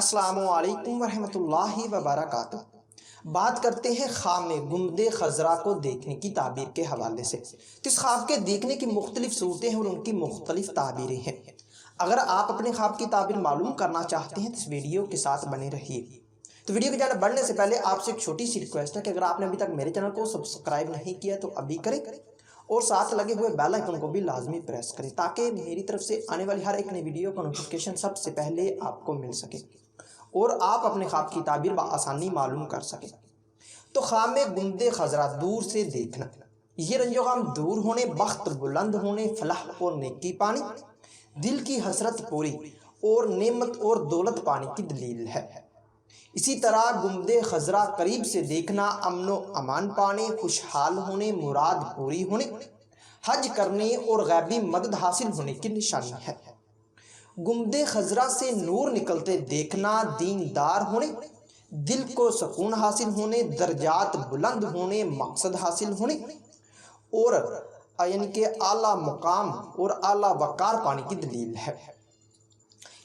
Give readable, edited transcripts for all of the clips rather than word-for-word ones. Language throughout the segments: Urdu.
السلام علیکم ورحمۃ اللہ وبرکاتہ۔ بات کرتے ہیں خواب میں گنبد خضرا کو دیکھنے کی تعبیر کے حوالے سے۔ اس خواب کے دیکھنے کی مختلف صورتیں ہیں اور ان کی مختلف تعبیریں ہیں۔ اگر آپ اپنے خواب کی تعبیر معلوم کرنا چاہتے ہیں تو اس ویڈیو کے ساتھ بنے رہیے۔ تو ویڈیو کی جانب بڑھنے سے پہلے آپ سے ایک چھوٹی سی ریکویسٹ ہے کہ اگر آپ نے ابھی تک میرے چینل کو سبسکرائب نہیں کیا تو ابھی کریں اور ساتھ لگے ہوئے بیل آئیکن کو بھی لازمی پریس کریں تاکہ میری طرف سے آنے والی ہر ایک نئی ویڈیو کا نوٹیفیکیشن سب سے پہلے آپ کو مل سکے اور آپ اپنے خواب کی تعبیر بآسانی معلوم کر سکیں۔ تو خواب میں گنبد خضرا دور سے دیکھنا، یہ رنج و غم دور ہونے، بخت بلند ہونے، فلاح اور نیکی پانی، دل کی حسرت پوری اور نعمت اور دولت پانے کی دلیل ہے۔ اسی طرح گنبد خضرا قریب سے دیکھنا امن و امان پانے، خوشحال ہونے، مراد پوری ہونے، حج کرنے اور غیبی مدد حاصل ہونے کی نشانی ہے۔ گنبد خضرا سے نور نکلتے دیکھنا دیندار ہونے، دل کو سکون حاصل ہونے، درجات بلند ہونے، مقصد حاصل ہونے اور یعنی کہ اعلیٰ مقام اور اعلیٰ وقار پانے کی دلیل ہے۔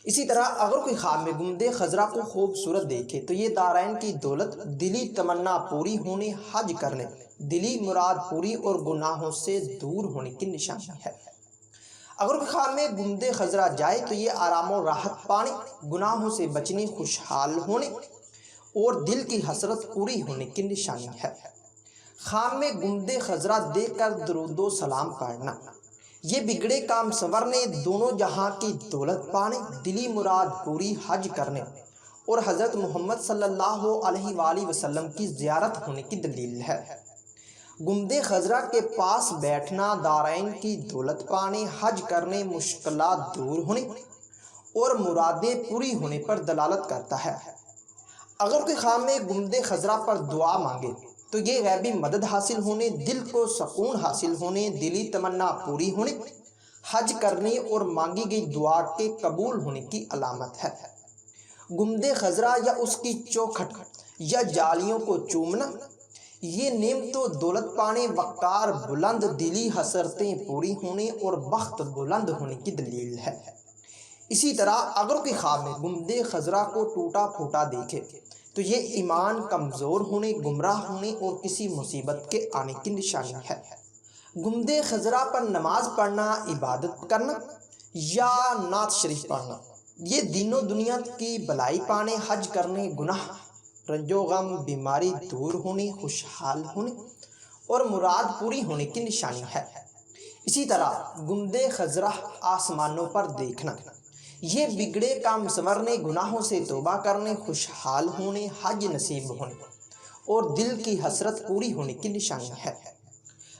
اسی طرح اگر کوئی خواب میں گنبد خضرا کو خوبصورت دیکھے تو یہ دارین کی دولت، دلی تمنا پوری ہونے، حج کرنے، دلی مراد پوری اور گناہوں سے دور ہونے کی نشانی ہے۔ اگر کوئی خواب میں گنبد خضرا جائے تو یہ آرام و راحت پانے، گناہوں سے بچنے، خوشحال ہونے اور دل کی حسرت پوری ہونے کی نشانی ہے۔ خواب میں گنبد خضرا دیکھ کر درود و سلام پڑھنا، یہ بگڑے کام سنورنے، دونوں جہاں کی دولت پانے، دلی مراد پوری، حج کرنے اور حضرت محمد صلی اللہ علیہ وآلہ وسلم کی زیارت ہونے کی دلیل ہے۔ گنبد خضرا کے پاس بیٹھنا دارین کی دولت پانے، حج کرنے، مشکلات دور ہونے اور مرادیں پوری ہونے پر دلالت کرتا ہے۔ اگر کوئی خواب میں گنبد خضرا پر دعا مانگے تو یہ غیبی مدد حاصل ہونے، دل کو سکون حاصل ہونے، دلی تمنا پوری ہونے، حج کرنے اور مانگی گئی دعا کے قبول ہونے کی علامت ہے۔ گنبد خضرا یا اس کی چوکھٹ یا جالیوں کو چومنا، یہ نعمت و دولت پانے، وقار بلند، دلی حسرتیں پوری ہونے اور بخت بلند ہونے کی دلیل ہے۔ اسی طرح اگر کوئی خواب میں گنبد خضرا کو ٹوٹا پھوٹا دیکھے تو یہ ایمان کمزور ہونے، گمراہ ہونے اور کسی مصیبت کے آنے کی نشانی ہے۔ گنبد خضرا پر نماز پڑھنا، عبادت کرنا یا نعت شریف پڑھنا، یہ دین و دنیا کی بلائی پانے، حج کرنے، گناہ، رنج و غم، بیماری دور ہونے، خوشحال ہونے اور مراد پوری ہونے کی نشانی ہے۔ اسی طرح گنبد خضرا آسمانوں پر دیکھنا، یہ بگڑے کام سنورنے، گناہوں سے توبہ کرنے، خوشحال ہونے، حج نصیب ہونے اور دل کی حسرت پوری ہونے کی نشانی ہے۔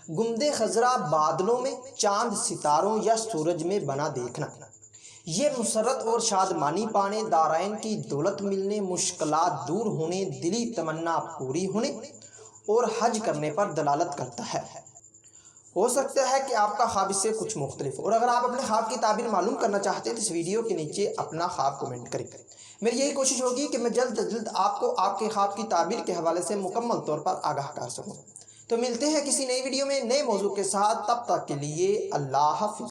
گنبد خضرا بادلوں میں، چاند، ستاروں یا سورج میں بنا دیکھنا، یہ مسرت اور شادمانی پانے، دارین کی دولت ملنے، مشکلات دور ہونے، دلی تمنا پوری ہونے اور حج کرنے پر دلالت کرتا ہے۔ ہو سکتا ہے کہ آپ کا خواب اس سے کچھ مختلف ہو، اور اگر آپ اپنے خواب کی تعبیر معلوم کرنا چاہتے ہیں تو اس ویڈیو کے نیچے اپنا خواب کمنٹ کریں۔ میری یہی کوشش ہوگی کہ میں جلد از جلد آپ کو آپ کے خواب کی تعبیر کے حوالے سے مکمل طور پر آگاہ کر سکوں۔ تو ملتے ہیں کسی نئی ویڈیو میں نئے موضوع کے ساتھ، تب تک کے لیے اللہ حافظ۔